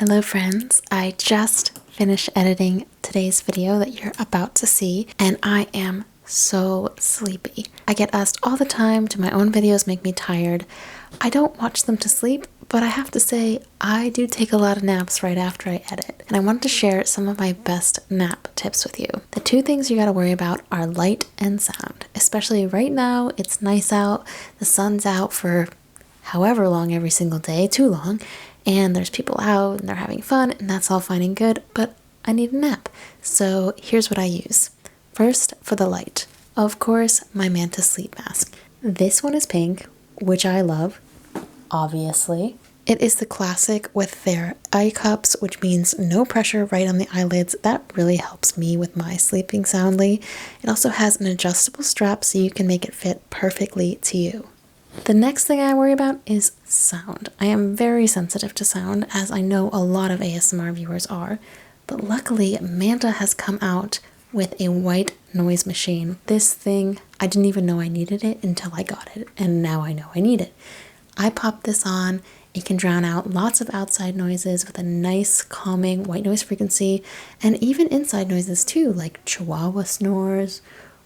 Hello friends, I just finished editing today's video that you're about to see and I am so sleepy. I get asked all the time, do my own videos make me tired? I don't watch them to sleep, but I have to say I do take a lot of naps right after I edit. And I wanted to share some of my best nap tips with you. The two things you gotta worry about are light and sound. Especially right now, it's nice out, the sun's out for however long every single day, too long, and there's people out and they're having fun and that's all fine and good, but I need a nap. So here's what I use. First, for the light, of course, my Manta sleep mask. This one is pink, which I love, obviously. It is the classic with their eye cups, which means no pressure right on the eyelids. That really helps me with my sleeping soundly. It also has an adjustable strap so you can make it fit perfectly to you. The next thing I worry about is sound. I am very sensitive to sound, as I know a lot of ASMR viewers are, but luckily Manta has come out with a white noise machine. This thing, I didn't even know I needed it until I got it, and now I know I need it. I pop this on, it can drown out lots of outside noises with a nice calming white noise frequency, and even inside noises too, like chihuahua snores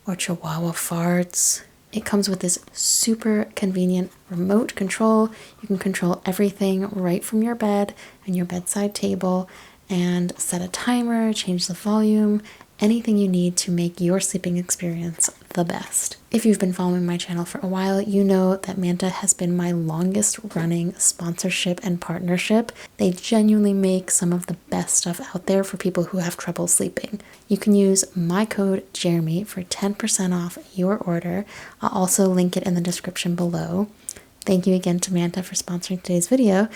or chihuahua farts. It comes with this super convenient remote control. You can control everything right from your bed and your bedside table and set a timer, change the volume, anything you need to make your sleeping experience the best. If you've been following my channel for a while, you know that Manta has been my longest running sponsorship and partnership. They genuinely make some of the best stuff out there for people who have trouble sleeping. You can use my code Jeremy for 10% off your order. I'll also link it in the description below. Thank you again to Manta for sponsoring today's video.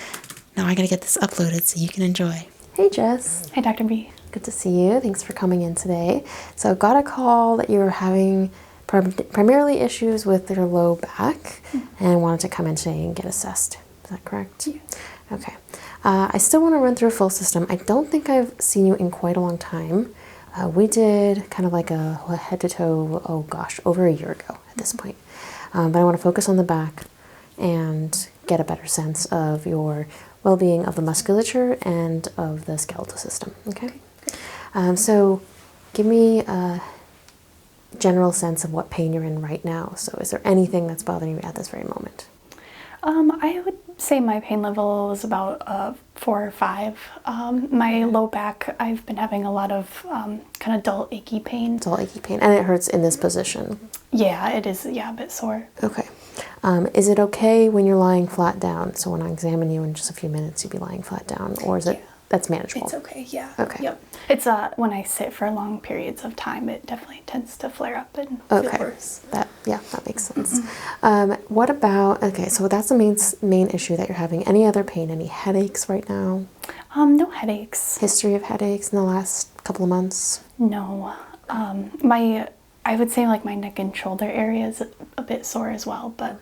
Now I gotta get this uploaded so you can enjoy. Hey Jess. Hi Dr. B. Good to see you. Thanks for coming in today. So got a call that you were having primarily issues with your low back and wanted to come in today and get assessed. Is that correct? Yeah. Okay. I still want to run through a full system. I don't think I've seen you in quite a long time. We did kind of like a head to toe, oh gosh, over a year ago at this point. But I want to focus on the back and get a better sense of your well-being of the musculature and of the skeletal system. Okay. So give me a general sense of what pain you're in right now. So is there anything that's bothering you at this very moment? I would say my pain level is about 4 or 5. My low back, I've been having a lot of kind of dull, achy pain. Dull, achy pain. And it hurts in this position? Yeah, it is, yeah, a bit sore. Okay. Is it okay when you're lying flat down? So when I examine you in just a few minutes, you'd be lying flat down? Or is it, that's manageable? It's okay, yeah. Okay. Yep. It's when I sit for long periods of time, it definitely tends to flare up and feel worse. That makes sense. What about, okay, so that's the main issue that you're having. Any other pain? Any headaches right now? No headaches. History of headaches in the last couple of months? No. I would say like my neck and shoulder area is a bit sore as well, but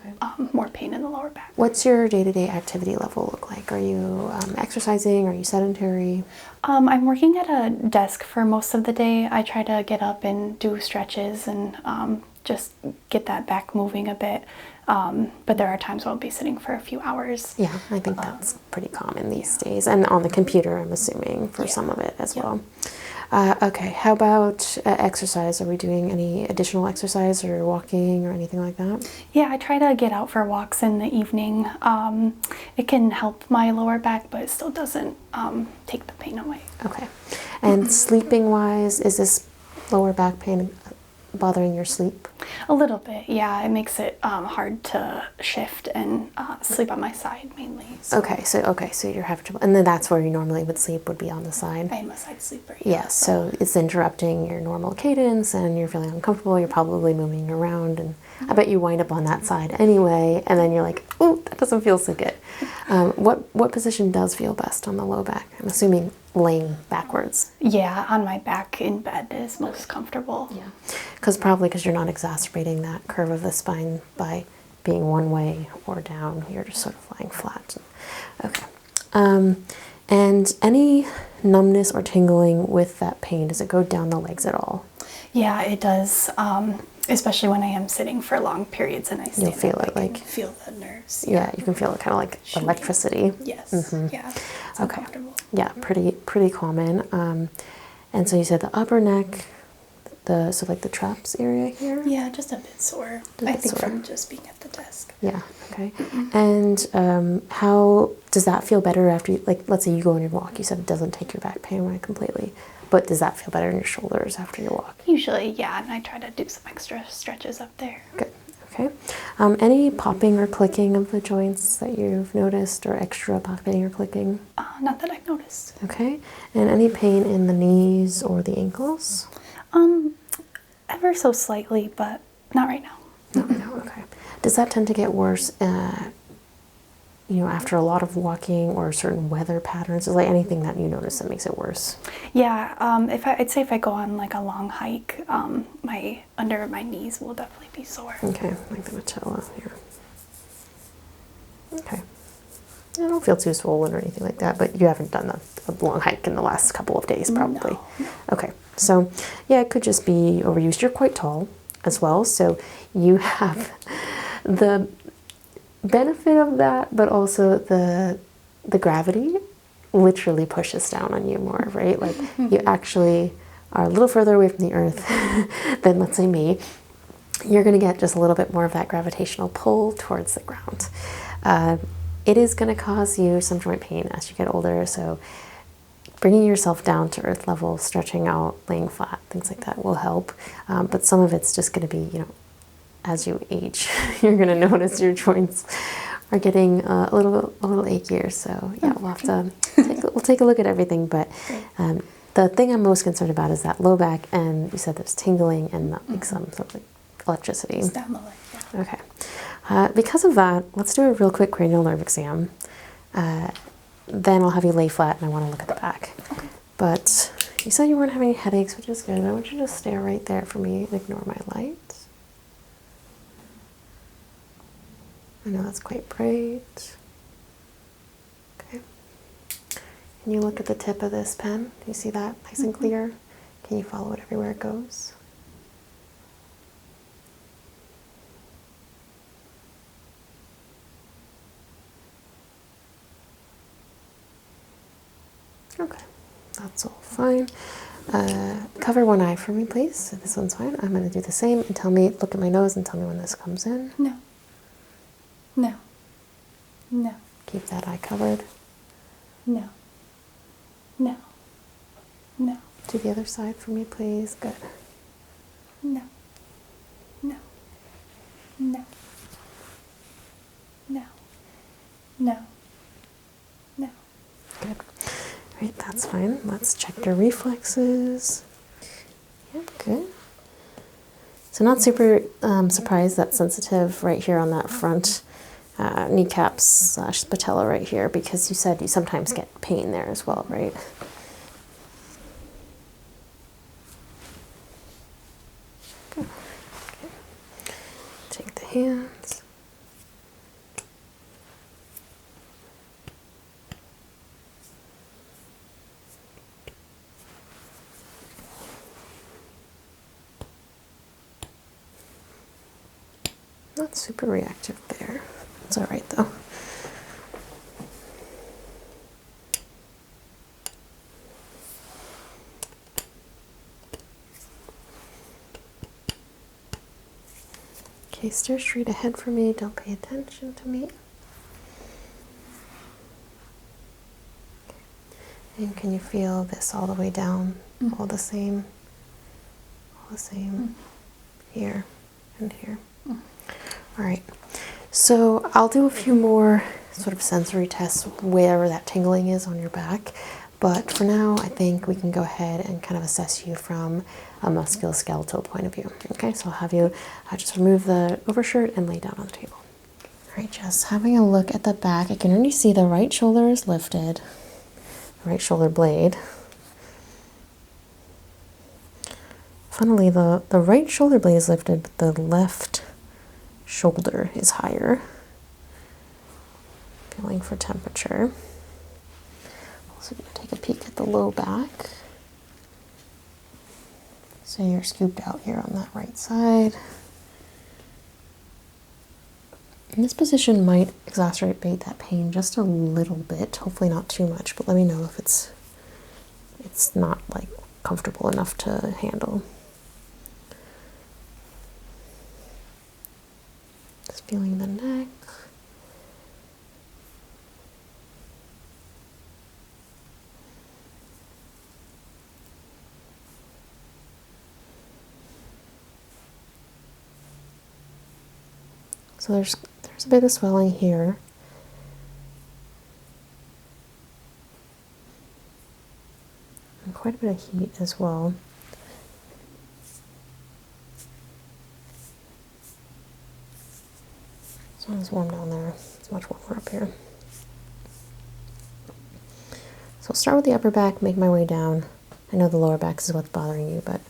more pain in the lower back. What's your day-to-day activity level look like? Are you exercising? Are you sedentary? I'm working at a desk for most of the day. I try to get up and do stretches and just get that back moving a bit. But there are times where I'll be sitting for a few hours. Yeah, I think that's pretty common these days. And on the computer, I'm assuming, for some of it as well. Okay, how about exercise? Are we doing any additional exercise or walking or anything like that? Yeah, I try to get out for walks in the evening. It can help my lower back, but it still doesn't take the pain away. Okay. And sleeping-wise, is this lower back pain bothering your sleep? A little bit, yeah. It makes it hard to shift and sleep on my side mainly. So. Okay, so you're having trouble, and then that's where you normally would sleep, would be on the side. I am a side sleeper. Yeah, so it's interrupting your normal cadence, and you're feeling uncomfortable. You're probably moving around, and I bet you wind up on that side anyway. And then you're like, "Ooh, that doesn't feel so good." What position does feel best on the low back? I'm assuming laying backwards. Yeah, on my back in bed is most comfortable. Yeah, probably because you're not exacerbating that curve of the spine by being one way or down. You're just sort of lying flat. Okay. And any numbness or tingling with that pain, does it go down the legs at all? Yeah, it does. Especially when I am sitting for long periods and I stand You'll feel up, it, I like, can feel the nerves. yeah, you can feel it kind of like Shooting. electricity. Yes. Yeah. It's Okay. uncomfortable. Yeah, pretty common. And so you said the upper neck, so like the traps area here? Yeah, just a bit sore. I think from just being at the desk. Yeah, okay. And how does that feel better after, like, let's say you go on your walk? You said it doesn't take your back pain away completely, but does that feel better in your shoulders after your walk? Usually, yeah, and I try to do some extra stretches up there. Good, okay. Any popping or clicking of the joints that you've noticed, or extra popping or clicking? Not that I've noticed. Okay. And any pain in the knees or the ankles? Ever so slightly, but not right now. No, okay. Does that tend to get worse, after a lot of walking or certain weather patterns? Is there anything that you notice that makes it worse? Yeah, I'd say if I go on like a long hike, my under my knees will definitely be sore. Okay, like the patella here. Okay. I don't feel too swollen or anything like that, but you haven't done a long hike in the last couple of days, probably. No. Okay, so yeah, it could just be overused. You're quite tall as well, so you have the benefit of that, but also the gravity literally pushes down on you more, right? Like you actually are a little further away from the earth than, let's say, me. You're going to get just a little bit more of that gravitational pull towards the ground. It is going to cause you some joint pain as you get older, so bringing yourself down to earth level, stretching out, laying flat, things like that will help. But some of it's just going to be, as you age, you're going to notice your joints are getting a little achier. So yeah, we'll have to take a look at everything. But the thing I'm most concerned about is that low back, and you said there's tingling and like some sort of like electricity. It's down the leg, yeah. Okay. Because of that, let's do a real quick cranial nerve exam. Then I'll have you lay flat, and I want to look at the back. Okay. But you said you weren't having any headaches, which is good. I want you to just stare right there for me and ignore my light. I know that's quite bright. Okay. Can you look at the tip of this pen? Do you see that nice and clear? Can you follow it everywhere it goes? Okay, that's all fine. Cover one eye for me, please. This one's fine. I'm going to do the same, and tell me, look at my nose and tell me when this comes in. No. No. No. Keep that eye covered. No. No. No. Do the other side for me, please. Good. No. No. No. No. No. No. Good. All right, that's fine. Let's check your reflexes. Yep, good. So not super surprised that's sensitive right here on that front kneecaps / patella right here, because you said you sometimes get pain there as well, right? Good. Okay. Take the hands. Not super reactive there. It's all right though. Okay, stare straight ahead for me. Don't pay attention to me. And can you feel this all the way down? All the same? All the same. Here and here. All right, so I'll do a few more sort of sensory tests where that tingling is on your back, but for now I think we can go ahead and kind of assess you from a musculoskeletal point of view. Okay, so I'll have you just remove the overshirt and lay down on the table. All right, just having a look at the back, I can already see the right shoulder is lifted, the right shoulder blade. Funnily, the right shoulder blade is lifted, but the left shoulder is higher. Feeling for temperature. So I'm going to take a peek at the low back. So you're scooped out here on that right side. And this position might exacerbate that pain just a little bit, hopefully not too much, but let me know if it's not like comfortable enough to handle. Just feeling the neck. So there's a bit of swelling here. And quite a bit of heat as well. It's not as warm down there. It's much warmer up here. So I'll start with the upper back, make my way down. I know the lower back is what's bothering you, but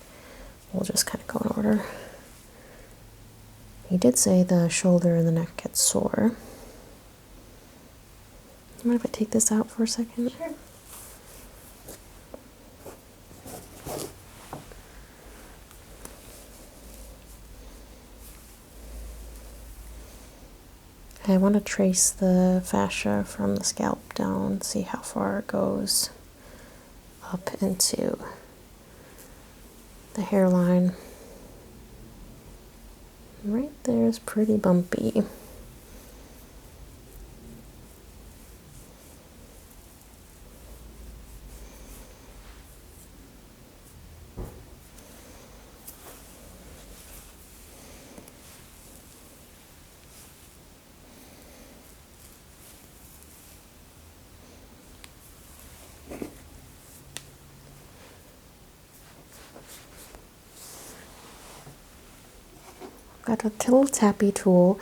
we'll just kind of go in order. He did say the shoulder and the neck get sore. You mind if I take this out for a second? Sure. I want to trace the fascia from the scalp down, see how far it goes up into the hairline. Right there is pretty bumpy. Got a little tappy tool.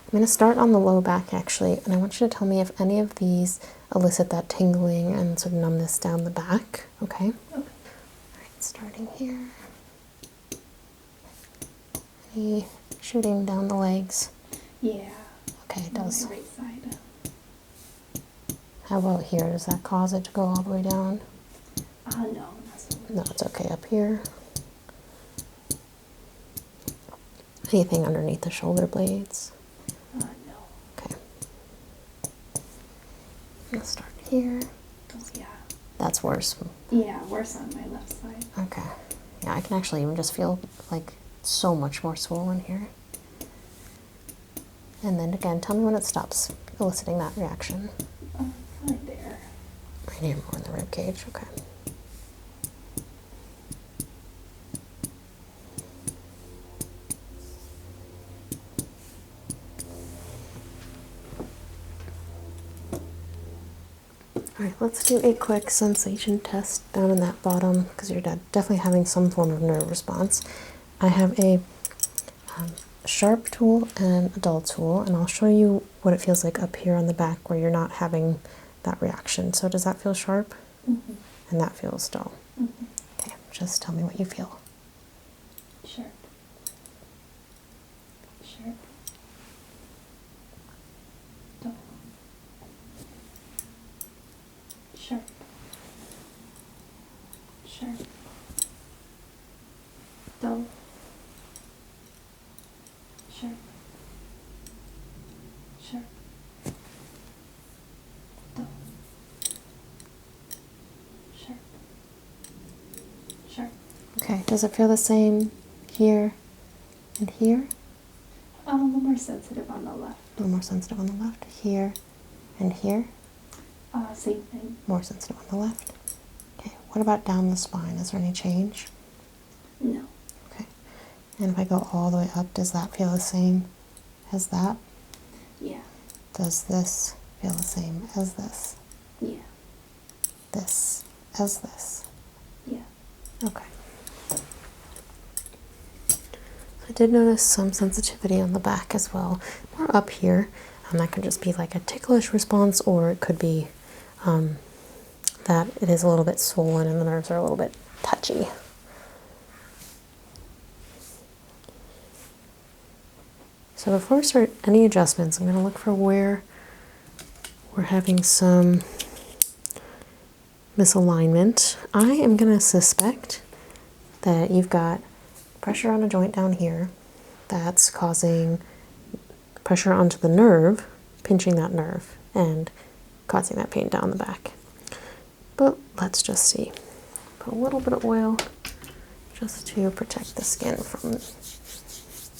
I'm going to start on the low back actually, and I want you to tell me if any of these elicit that tingling and sort of numbness down the back, okay? Okay. All right, starting here. Any shooting down the legs? Yeah. Okay, it does. On my right side. How about here? Does that cause it to go all the way down? No, not so much. No, it's okay up here. Anything underneath the shoulder blades? No. Okay. Let's start here. Yeah. That's worse. Yeah, worse on my left side. Okay. Yeah, I can actually even just feel like so much more swollen here. And then again, tell me when it stops eliciting that reaction. Right there. Right here, more in the rib cage. Okay. All right, let's do a quick sensation test down in that bottom because you're definitely having some form of nerve response. I have a sharp tool and a dull tool, and I'll show you what it feels like up here on the back where you're not having that reaction. So does that feel sharp? Mm-hmm. And that feels dull. Mm-hmm. Okay, just tell me what you feel. Sharp. Sharp. Dull. Sharp. Sharp. Dull. Sharp. Sharp. Dull. Sharp. Sharp. Okay, does it feel the same here and here? A little more sensitive on the left. A little more sensitive on the left, here and here. Same thing. More sensitive on the left. Okay, what about down the spine? Is there any change? No. Okay. And if I go all the way up, does that feel the same as that? Yeah. Does this feel the same as this? Yeah. This as this? Yeah. Okay. I did notice some sensitivity on the back as well, more up here. That could just be like a ticklish response, or it could be that it is a little bit swollen and the nerves are a little bit touchy. So before I start any adjustments, I'm going to look for where we're having some misalignment, I am going to suspect that you've got pressure on a joint down here that's causing pressure onto the nerve, pinching that nerve, and causing that pain down the back. But let's just see. Put a little bit of oil just to protect the skin from,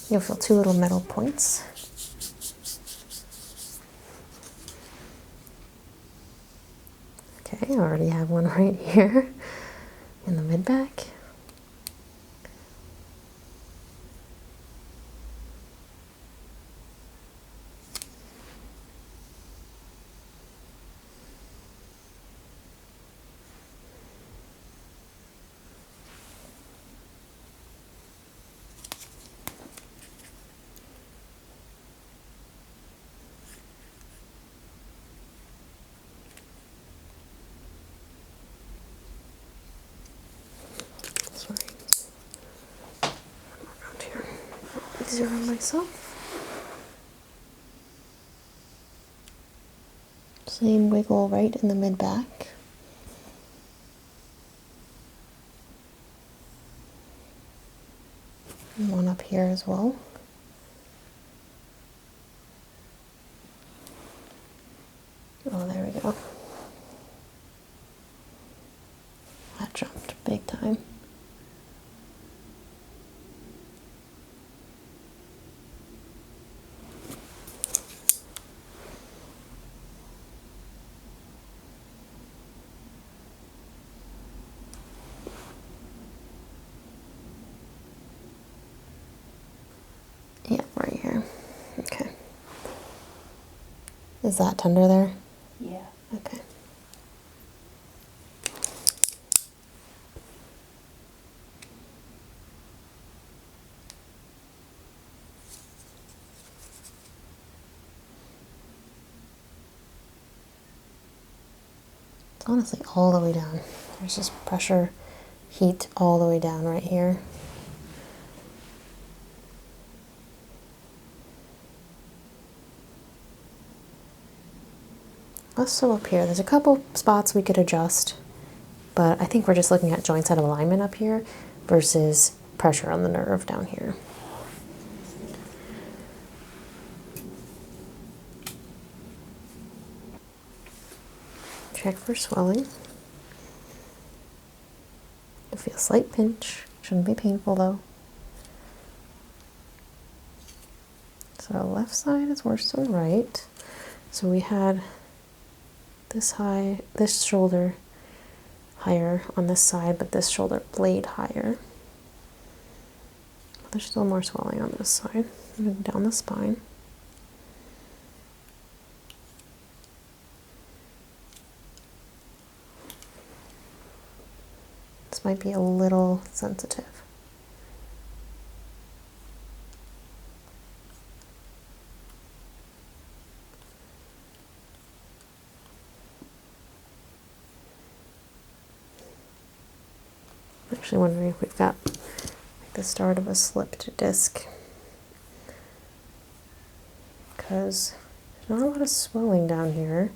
you'll feel two little metal points. Okay, I already have one right here in the mid-back. Around here. Easier on myself. Same wiggle right in the mid-back. And one up here as well. Oh, there we go. That jumped big time. Yeah, right here. Okay. Is that tender there? Yeah. Okay. It's honestly all the way down. There's just pressure, heat all the way down right here. Also up here, there's a couple spots we could adjust, but I think we're just looking at joints out of alignment up here versus pressure on the nerve down here. Check for swelling. You'll feel a slight pinch. Shouldn't be painful though. So left side is worse than right. So we had this shoulder higher on this side, but this shoulder blade higher. There's still more swelling on this side. Moving down the spine. This might be a little sensitive. I'm actually wondering if we've got like the start of a slipped disc, because there's not a lot of swelling down here,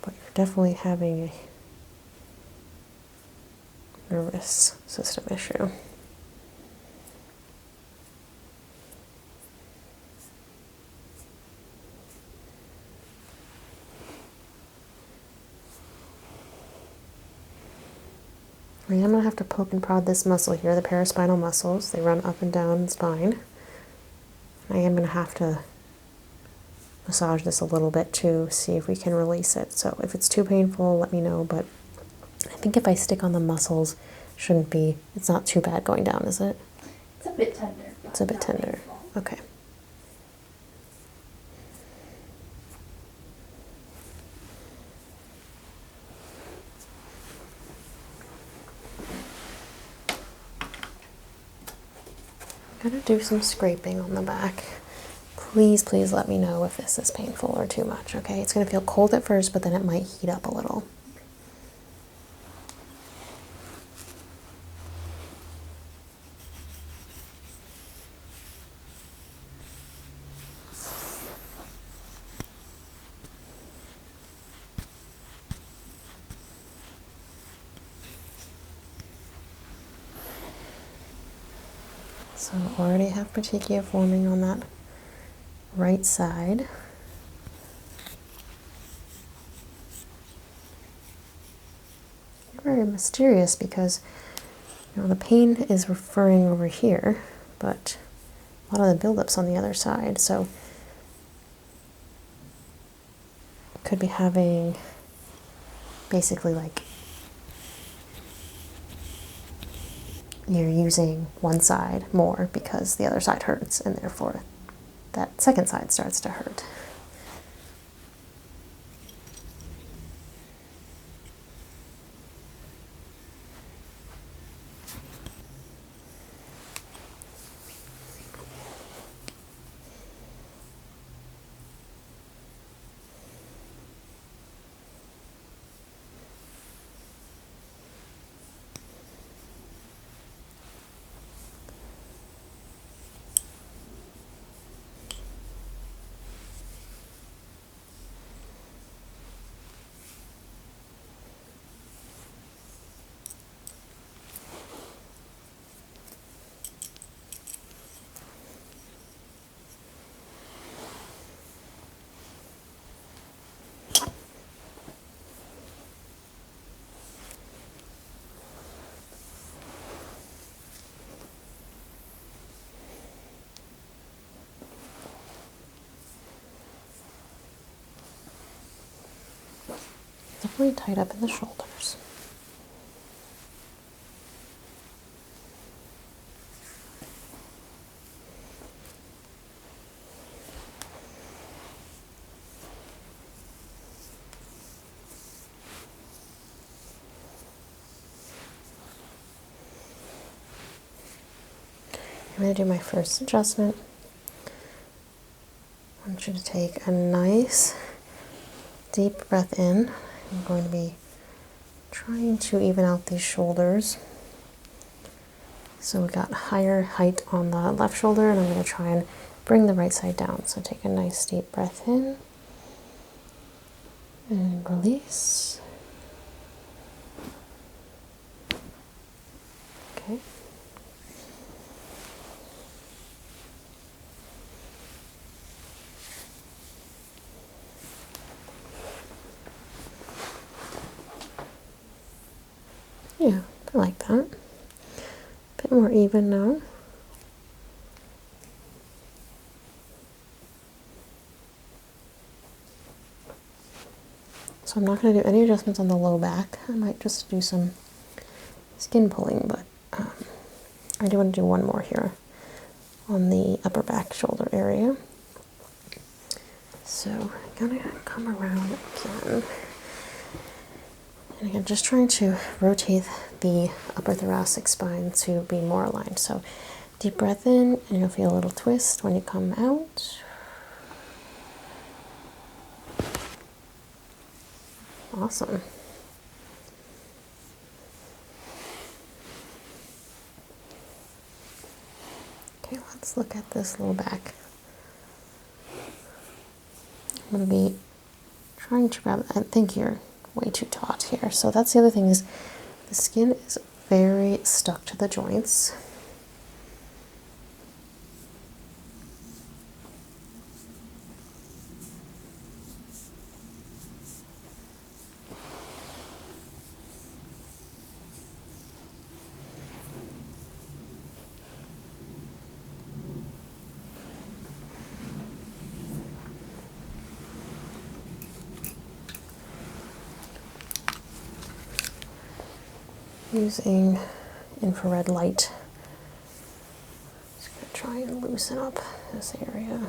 but you're definitely having a nervous system issue. I am going to have to poke and prod this muscle here, the paraspinal muscles. They run up and down the spine. I am going to have to massage this a little bit to see if we can release it. So if it's too painful, let me know, but I think if I stick on the muscles, it's not too bad going down, is it? It's a bit tender. It's a bit tender. Painful. Okay. I'm going to do some scraping on the back. Please, please let me know if this is painful or too much, okay? It's going to feel cold at first, but then it might heat up a little. So I already have petechia forming on that right side. Very mysterious because, you know, the pain is referring over here, but a lot of the buildups on the other side. So could be having basically like you're using one side more because the other side hurts, and therefore that second side starts to hurt. Definitely tight up in the shoulders. I'm going to do my first adjustment. I want you to take a nice deep breath in. I'm going to be trying to even out these shoulders. So we got higher height on the left shoulder, and I'm going to try and bring the right side down. So take a nice deep breath in and release. Okay. Yeah, I like that. A bit more even now. So I'm not going to do any adjustments on the low back. I might just do some skin pulling, but I do want to do one more here on the upper back shoulder area. So I'm going to come around again. And again, just trying to rotate the upper thoracic spine to be more aligned. So deep breath in, and you'll feel a little twist when you come out. Awesome. Okay, let's look at this low back. I'm going to be trying to grab, I think you're way too taut here. So that's the other thing, is the skin is very stuck to the joints. Using infrared light, just going to try and loosen up this area.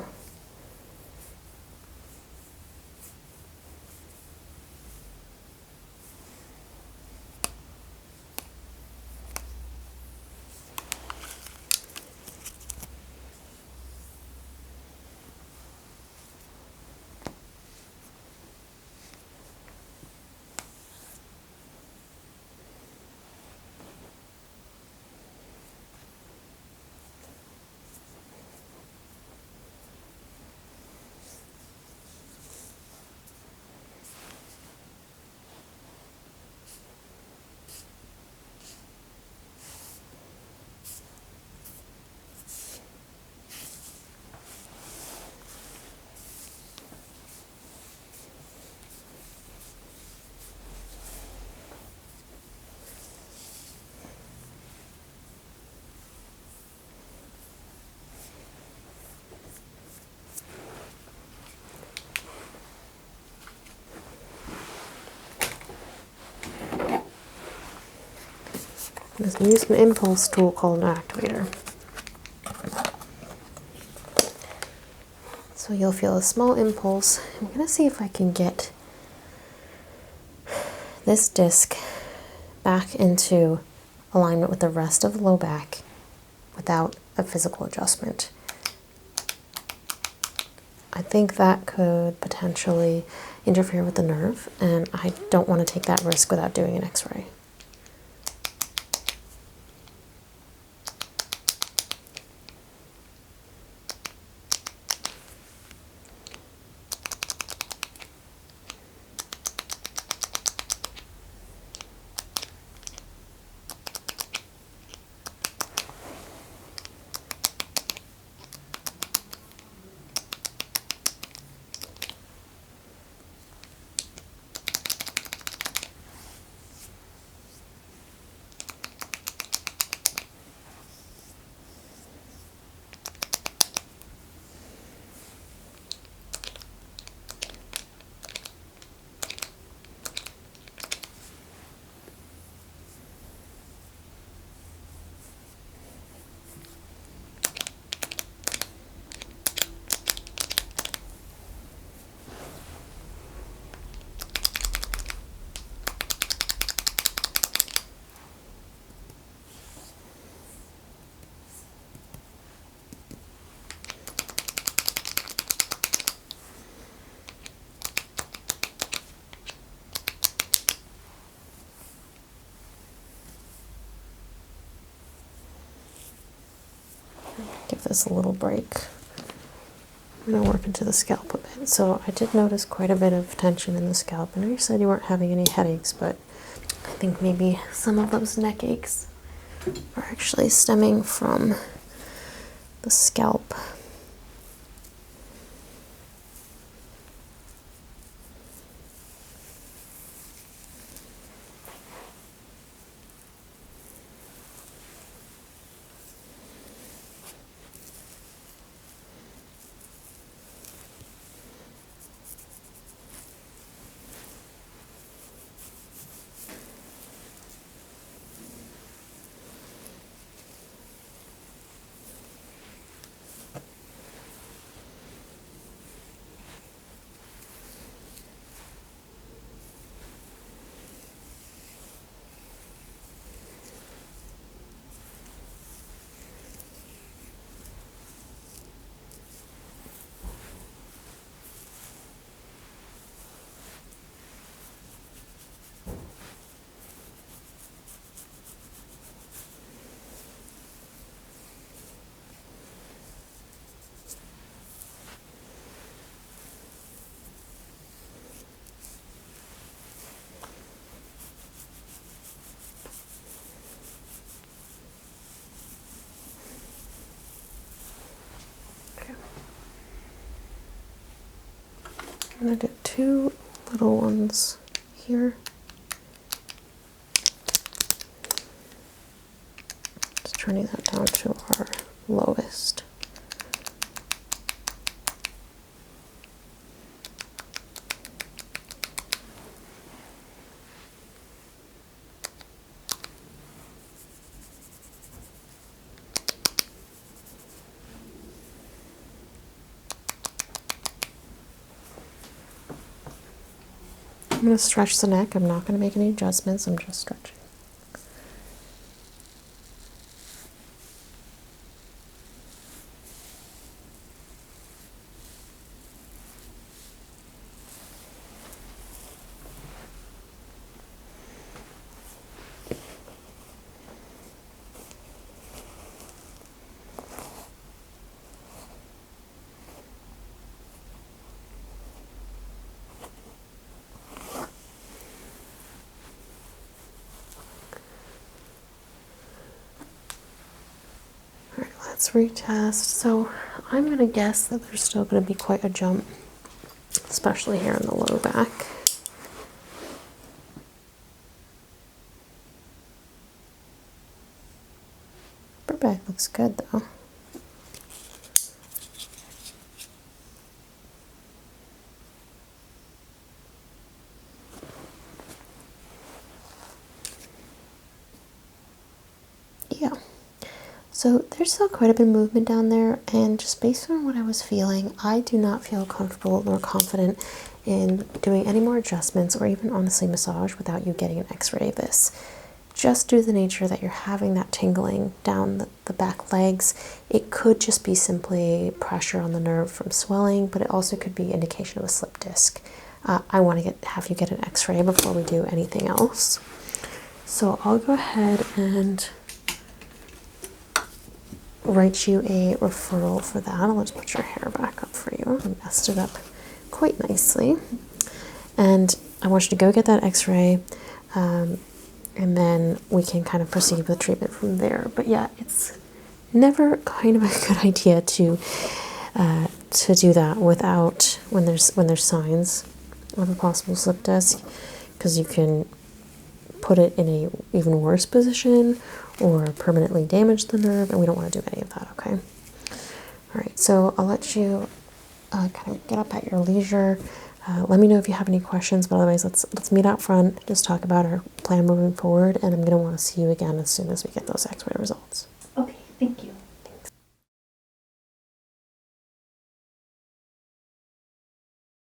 is use an impulse tool called an activator. So you'll feel a small impulse. I'm going to see if I can get this disc back into alignment with the rest of the low back without a physical adjustment. I think that could potentially interfere with the nerve, and I don't want to take that risk without doing an x-ray. Give this a little break. I'm going to work into the scalp a bit. So I did notice quite a bit of tension in the scalp. I know you said you weren't having any headaches, but I think maybe some of those neck aches are actually stemming from the scalp. I'm going to do 2 little ones here. Just turning that down to our lowest. I'm going to stretch the neck. I'm not going to make any adjustments. I'm just stretching. Let's retest. So I'm going to guess that there's still going to be quite a jump, especially here in the low back. Upper back looks good though. So there's still quite a bit of movement down there, and just based on what I was feeling, I do not feel comfortable nor confident in doing any more adjustments or even honestly massage without you getting an x-ray of this. Just due to the nature that you're having that tingling down the back legs, it could just be simply pressure on the nerve from swelling, but it also could be indication of a slip disc. I want to have you get an x-ray before we do anything else. So I'll go ahead and write you a referral for that. Let's put your hair back up for you. I messed it up quite nicely. And I want you to go get that x-ray, and then we can kind of proceed with treatment from there. But yeah, it's never kind of a good idea to do that without when there's signs of a possible slip disc, because you can put it in a even worse position or permanently damage the nerve, and we don't want to do any of that, okay? All right, so I'll let you kind of get up at your leisure. Let me know if you have any questions, but otherwise let's meet out front, just talk about our plan moving forward, and I'm going to want to see you again as soon as we get those x-ray results.